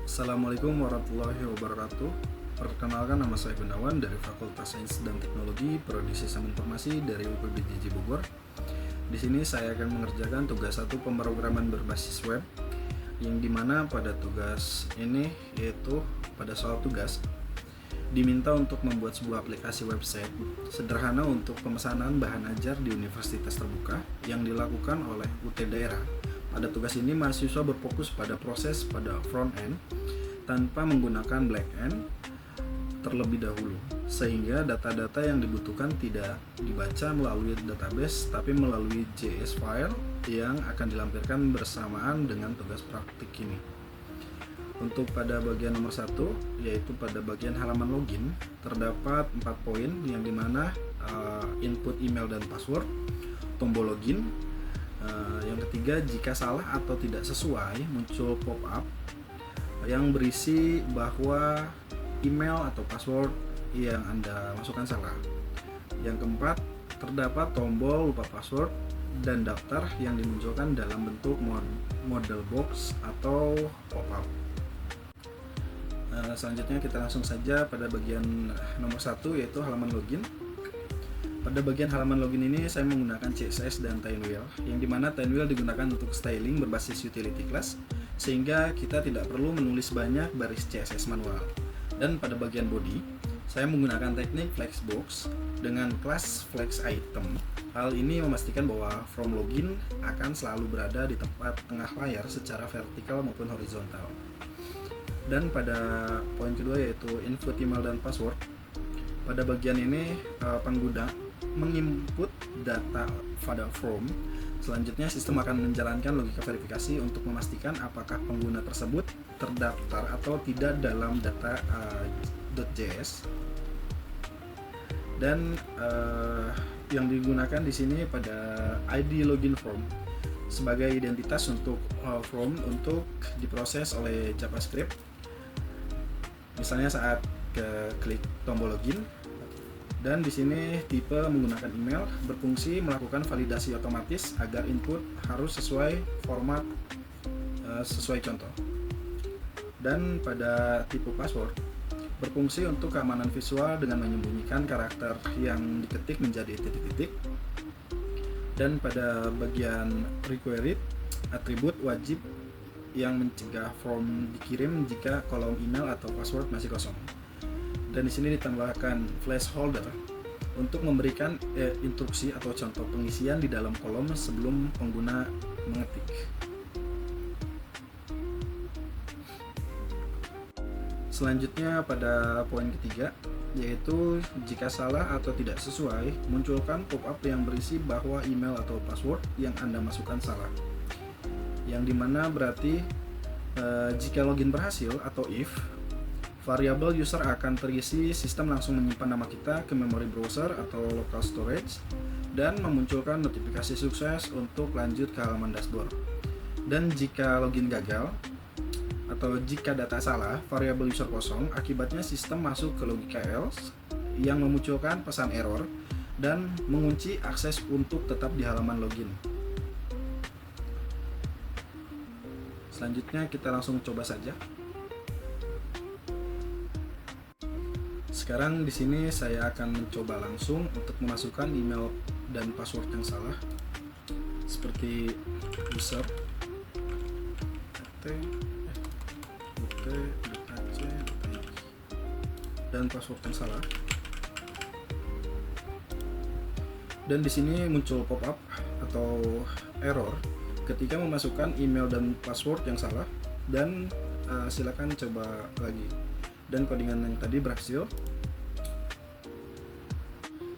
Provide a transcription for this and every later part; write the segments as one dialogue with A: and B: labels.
A: Assalamualaikum warahmatullahi wabarakatuh. Perkenalkan, nama saya Gunawan dari Fakultas Sains dan Teknologi Prodi Sistem Informasi dari UPBJJ Bogor. Di sini saya akan mengerjakan tugas 1 pemrograman berbasis web, yang dimana pada tugas ini yaitu pada soal tugas diminta untuk membuat sebuah aplikasi website sederhana untuk pemesanan bahan ajar di universitas terbuka yang dilakukan oleh UT daerah. Pada tugas ini mahasiswa berfokus pada proses pada front end tanpa menggunakan back end terlebih dahulu, sehingga data-data yang dibutuhkan tidak dibaca melalui database tapi melalui JS file yang akan dilampirkan bersamaan dengan tugas praktik ini. Untuk pada bagian nomor 1, yaitu pada bagian halaman login, terdapat 4 poin yang dimana input email dan password, tombol login. Yang ketiga, jika salah atau tidak sesuai, muncul pop-up yang berisi bahwa email atau password yang Anda masukkan salah. Yang keempat, terdapat tombol lupa password dan daftar yang dimunculkan dalam bentuk model box atau pop-up. Selanjutnya kita langsung saja pada bagian nomor 1, yaitu halaman login. Pada bagian halaman login ini saya menggunakan CSS dan Tailwheel, yang dimana Tailwheel digunakan untuk styling berbasis utility class, sehingga kita tidak perlu menulis banyak baris CSS manual. Dan pada bagian body, saya menggunakan teknik flexbox dengan kelas flex item. Hal ini memastikan bahwa form login akan selalu berada di tempat tengah layar secara vertikal maupun horizontal. Dan pada poin kedua, yaitu input email dan password. Pada bagian ini pengguna menginput data pada form. Selanjutnya sistem akan menjalankan logika verifikasi untuk memastikan apakah pengguna tersebut terdaftar atau tidak dalam data .js. Dan yang digunakan di sini pada ID login form sebagai identitas untuk form untuk diproses oleh JavaScript. Misalnya saat klik tombol login. Dan di sini tipe menggunakan email, berfungsi melakukan validasi otomatis agar input harus sesuai format sesuai contoh. Dan pada tipe password, berfungsi untuk keamanan visual dengan menyembunyikan karakter yang diketik menjadi titik-titik. Dan pada bagian required, atribut wajib yang mencegah form dikirim jika kolom email atau password masih kosong. Dan di sini ditambahkan placeholder untuk memberikan instruksi atau contoh pengisian di dalam kolom sebelum pengguna mengetik. Selanjutnya pada poin ketiga, yaitu jika salah atau tidak sesuai, munculkan pop-up yang berisi bahwa email atau password yang Anda masukkan salah. Yang dimana berarti jika login berhasil atau if, variabel user akan terisi, sistem langsung menyimpan nama kita ke memori browser atau local storage dan memunculkan notifikasi sukses untuk lanjut ke halaman dashboard. Dan jika login gagal atau jika data salah, variabel user kosong, akibatnya sistem masuk ke logika else yang memunculkan pesan error dan mengunci akses untuk tetap di halaman login. Selanjutnya kita langsung coba saja. Sekarang di sini saya akan mencoba langsung untuk memasukkan email dan password yang salah, seperti user dan password yang salah. Dan di sini muncul pop-up atau error ketika memasukkan email dan password yang salah, dan silakan coba lagi. Dan codingan yang tadi berhasil.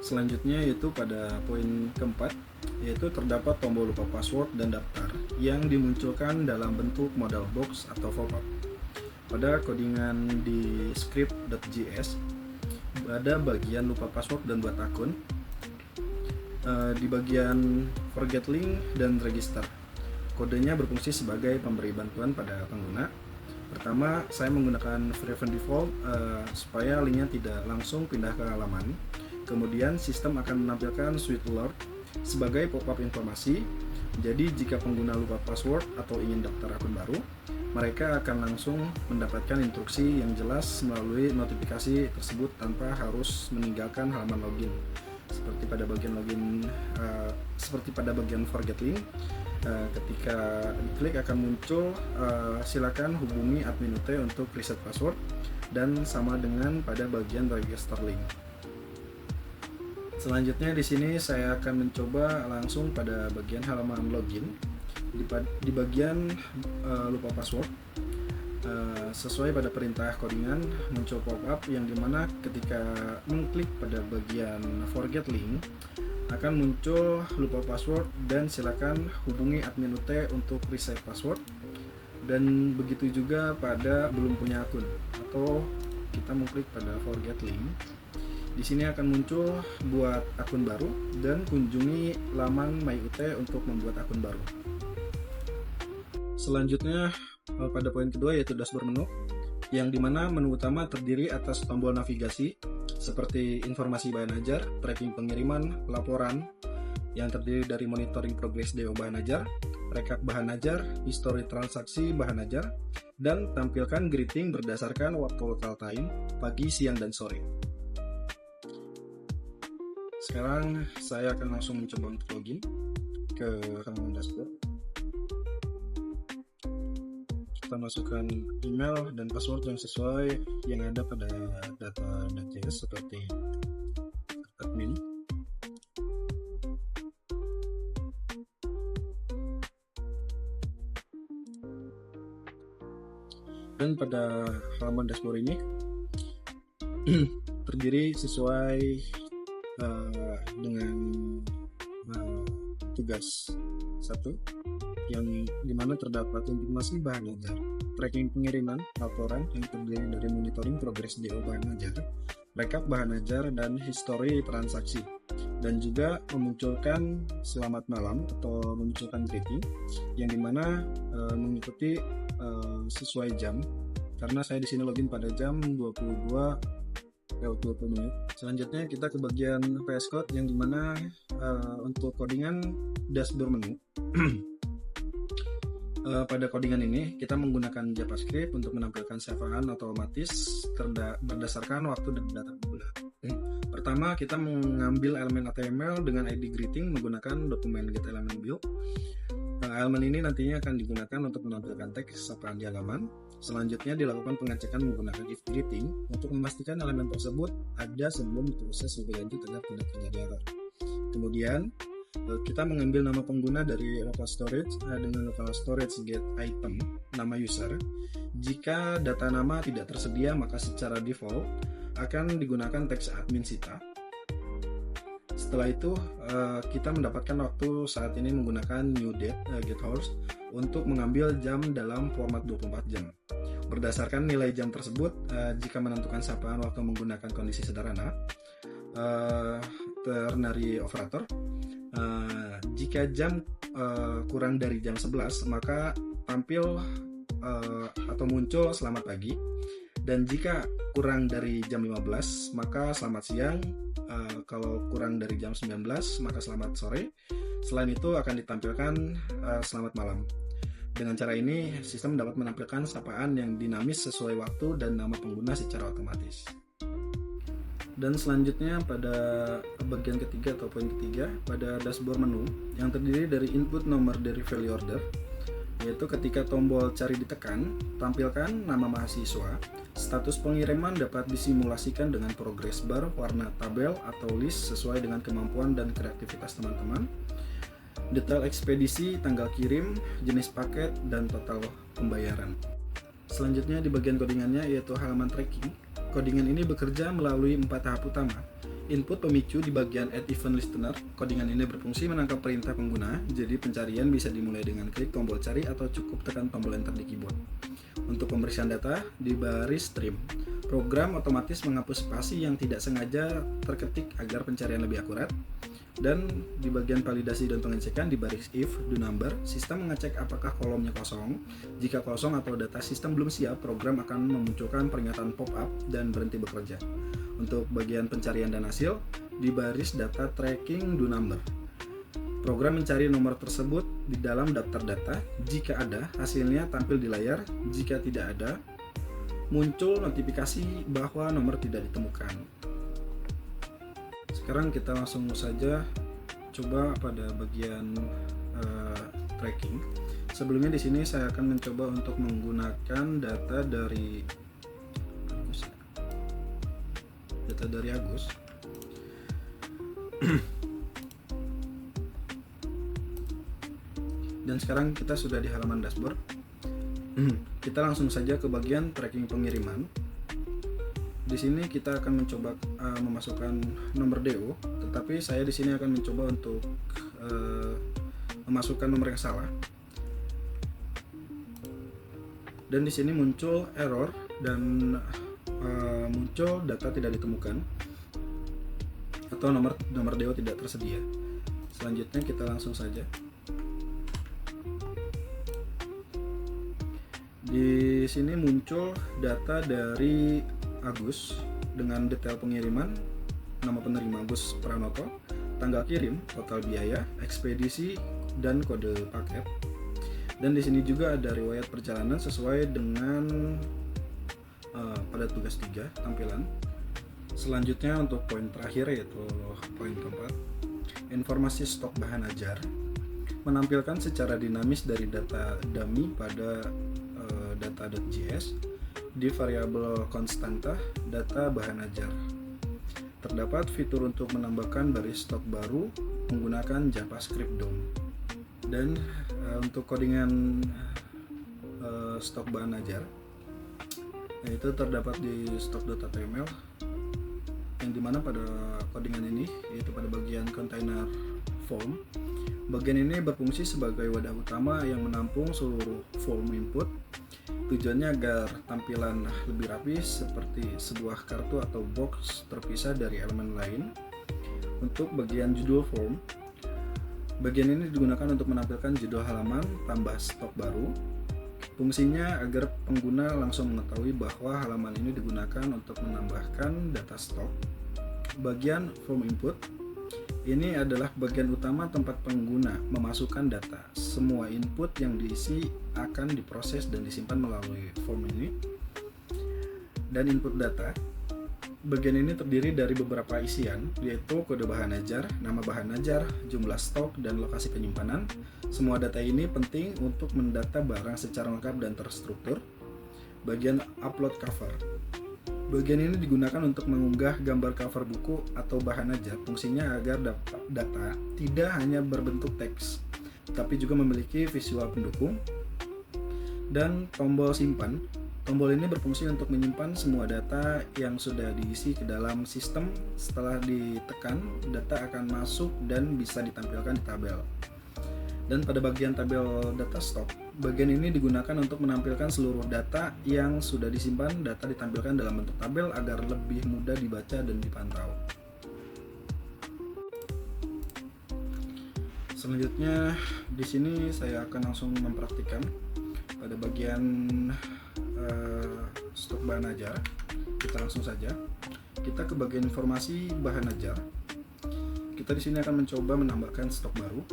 A: Selanjutnya yaitu pada poin keempat, yaitu terdapat tombol lupa password dan daftar yang dimunculkan dalam bentuk modal box atau pop-up. Pada codingan di script.js, ada bagian lupa password dan buat akun, di bagian forget link dan register. Kodenya berfungsi sebagai pemberi bantuan pada pengguna. Pertama, saya menggunakan prevent default supaya linknya tidak langsung pindah ke halaman. Kemudian sistem akan menampilkan sweet alert sebagai pop-up informasi Jadi jika pengguna lupa password atau ingin daftar akun baru, mereka akan langsung mendapatkan instruksi yang jelas melalui notifikasi tersebut tanpa harus meninggalkan halaman login. Seperti pada bagian forget link, ketika diklik akan muncul silakan hubungi admin UT untuk reset password, dan sama dengan pada bagian register link. Selanjutnya di sini saya akan mencoba langsung pada bagian halaman login. Di bagian lupa password, sesuai pada perintah codingan muncul pop-up yang dimana ketika mengklik pada bagian forget link akan muncul lupa password dan silakan hubungi admin UT untuk reset password. Dan begitu juga pada belum punya akun atau kita mengklik pada forget link. Di sini akan muncul buat akun baru dan kunjungi laman MyUT untuk membuat akun baru. Selanjutnya pada poin kedua yaitu dashboard menu, yang dimana menu utama terdiri atas tombol navigasi seperti informasi bahan ajar, tracking pengiriman, laporan yang terdiri dari monitoring progres DO bahan ajar, rekap bahan ajar, histori transaksi bahan ajar, dan tampilkan greeting berdasarkan waktu local time, pagi, siang, dan sore. Sekarang saya akan langsung mencoba untuk login ke halaman dashboard. Kita masukkan email dan password yang sesuai yang ada pada data.js seperti admin. Dan pada halaman dashboard ini terdiri sesuai dengan tugas 1 yang dimana terdapat informasi bahan ajar, tracking pengiriman, laporan yang terdiri dari monitoring progres DO bahan ajar, rekap bahan ajar, dan histori transaksi, dan juga memunculkan selamat malam atau memunculkan greeting yang dimana mengikuti sesuai jam, karena saya di sini login pada jam 22 menit. Selanjutnya kita ke bagian VS Code yang dimana untuk codingan dashboard menu. Pada codingan ini kita menggunakan JavaScript untuk menampilkan savaan otomatis berdasarkan waktu dan data pengguna. Pertama kita mengambil elemen HTML dengan ID greeting menggunakan dokumen getElementBuild. Elemen ini nantinya akan digunakan untuk menampilkan teks sapaan di halaman. Selanjutnya dilakukan pengecekan menggunakan if greeting untuk memastikan elemen tersebut ada sebelum diproses lebih lanjut agar tidak terjadi error. Kemudian kita mengambil nama pengguna dari local storage dengan local storage get item nama user. Jika data nama tidak tersedia maka secara default akan digunakan teks admin sita. Setelah itu kita mendapatkan waktu saat ini menggunakan new date get hours untuk mengambil jam dalam format 24 jam. Berdasarkan nilai jam tersebut, jika menentukan sapaan waktu menggunakan kondisi sederhana, ternary operator, jika jam kurang dari jam 11 maka tampil atau muncul selamat pagi, dan jika kurang dari jam 15 maka selamat siang, kalau kurang dari jam 19 maka selamat sore. Selain itu akan ditampilkan selamat malam. Dengan cara ini, sistem dapat menampilkan sapaan yang dinamis sesuai waktu dan nama pengguna secara otomatis. Dan selanjutnya pada bagian ketiga atau poin ketiga, pada dashboard menu yang terdiri dari input nomor dari value order, yaitu ketika tombol cari ditekan, tampilkan nama mahasiswa. Status pengiriman dapat disimulasikan dengan progress bar, warna tabel atau list sesuai dengan kemampuan dan kreativitas teman-teman. Detail ekspedisi, tanggal kirim, jenis paket, dan total pembayaran. Selanjutnya di bagian codingannya yaitu halaman tracking. Codingan ini bekerja melalui 4 tahap utama. Input pemicu di bagian add event listener. Codingan ini berfungsi menangkap perintah pengguna, jadi pencarian bisa dimulai dengan klik tombol cari atau cukup tekan tombol enter di keyboard. Untuk pembersihan data di baris stream, program otomatis menghapus spasi yang tidak sengaja terketik agar pencarian lebih akurat. Dan di bagian validasi dan pengecekan di baris if do number, sistem mengecek apakah kolomnya kosong. Jika kosong atau data sistem belum siap, program akan memunculkan peringatan pop-up dan berhenti bekerja. Untuk bagian pencarian dan hasil, di baris data tracking do number, Program mencari nomor tersebut di dalam daftar data. Jika ada, hasilnya tampil di layar. Jika tidak ada, muncul notifikasi bahwa nomor tidak ditemukan. Sekarang kita langsung saja coba pada bagian tracking. Sebelumnya di sini saya akan mencoba untuk menggunakan data dari Agus. Dan sekarang kita sudah di halaman dashboard. Kita langsung saja ke bagian tracking pengiriman. Di sini kita akan mencoba memasukkan nomor DO, tetapi saya di sini akan mencoba untuk memasukkan nomor yang salah. Dan di sini muncul error dan muncul data tidak ditemukan atau nomor DO tidak tersedia. Selanjutnya kita langsung saja. Di sini muncul data dari Agus dengan detail pengiriman, nama penerima Agus Pranoto, tanggal kirim, total biaya, ekspedisi, dan kode paket. Dan di sini juga ada riwayat perjalanan sesuai dengan pada tugas 3 tampilan. Selanjutnya untuk poin terakhir yaitu poin keempat, informasi stok bahan ajar menampilkan secara dinamis dari data dummy pada data.js di variabel konstanta data bahan ajar. Terdapat fitur untuk menambahkan baris stok baru menggunakan JavaScript DOM. Dan untuk codingan stok bahan ajar yaitu terdapat di stock.html, yang dimana pada codingan ini yaitu pada bagian container form. Bagian ini berfungsi sebagai wadah utama yang menampung seluruh form input. Tujuannya agar tampilan lebih rapi seperti sebuah kartu atau box terpisah dari elemen lain. Untuk bagian judul form, bagian ini digunakan untuk menampilkan judul halaman tambah stok baru. Fungsinya agar pengguna langsung mengetahui bahwa halaman ini digunakan untuk menambahkan data stok. Bagian form input ini adalah bagian utama tempat pengguna memasukkan data. Semua input yang diisi akan diproses dan disimpan melalui form ini. Dan input data, bagian ini terdiri dari beberapa isian, yaitu kode bahan ajar, nama bahan ajar, jumlah stok, dan lokasi penyimpanan. Semua data ini penting untuk mendata barang secara lengkap dan terstruktur. Bagian upload cover, bagian ini digunakan untuk mengunggah gambar cover buku atau bahan ajar. Fungsinya agar data tidak hanya berbentuk teks, tapi juga memiliki visual pendukung. Dan tombol simpan, tombol ini berfungsi untuk menyimpan semua data yang sudah diisi ke dalam sistem. Setelah ditekan, data akan masuk dan bisa ditampilkan di tabel. Dan pada bagian tabel data stok, bagian ini digunakan untuk menampilkan seluruh data yang sudah disimpan. Data ditampilkan dalam bentuk tabel agar lebih mudah dibaca dan dipantau. Selanjutnya di sini saya akan langsung mempraktikkan pada bagian stok bahan ajar. Kita langsung saja. Kita ke bagian informasi bahan ajar. Kita di sini akan mencoba menambahkan stok baru.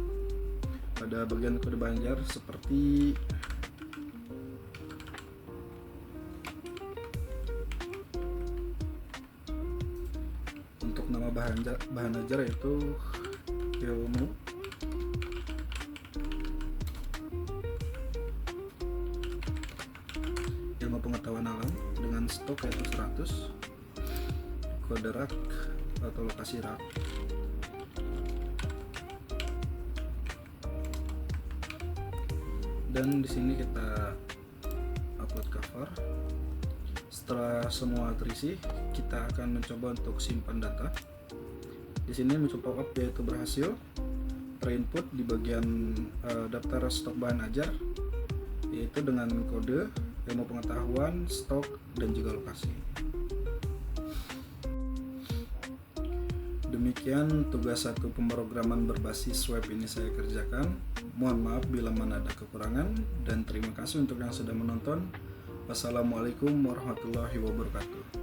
A: Pada bagian kode bahan ajar seperti untuk nama bahan ajar yaitu ilmu pengetahuan alam dengan stok yaitu 100, kode rak atau lokasi rak, dan di sini kita upload cover. Setelah semua terisi, kita akan mencoba untuk simpan data. Di sini muncul pop-up yaitu berhasil terinput di bagian daftar stok bahan ajar, yaitu dengan kode, ilmu pengetahuan, stok, dan juga lokasi. Demikian tugas 1 pemrograman berbasis web ini saya kerjakan. Mohon maaf bila mana ada kekurangan, dan terima kasih untuk yang sudah menonton. Wassalamualaikum warahmatullahi wabarakatuh.